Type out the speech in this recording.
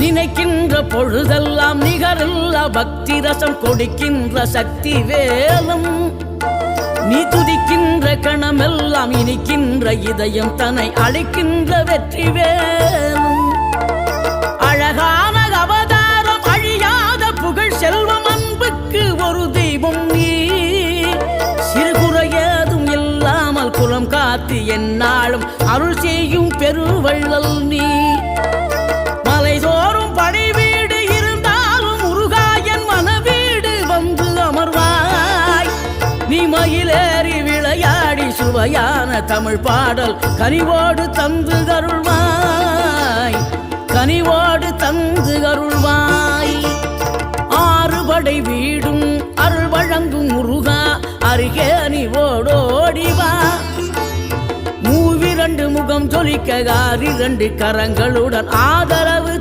நினைக்கின்ற பொழுதெல்லாம் நிகரில்லா பக்தி ரசம் கொடுக்கின்ற சக்தி வேலும் நீ துதிக்கின்ற கணமெல்லாம் இனிக்கின்ற இதயம் தன்னை அழைக்கின்ற வெற்றி வேலும் அழகான அவதாரம் அழியாத புகழ் செல்வம் அன்புக்கு ஒரு தெய்வம் நீ சிறுகுறையதும் இல்லாமல் குலம் காத்து எந்நாளும் அருள் செய்யும் பெருவள்ளல் நீ மலைதோறும் படை வீடு இருந்தாலும் முருகாயன் மனவீடு வந்து அமர்வாய் நீ மயிலேறி விளையாடி சுவையான தமிழ் பாடல் கனிவோடு தந்து அருள்வாய் கனிவோடு தந்து அருள்வாய் ஆறுபடை வீடும் அருள் வழங்கும் முருகா அருகே நீ ஓடோடிவா மூவிரண்டு முகம் ஜொலிக்க 6 கரங்களுடன் ஆதரவு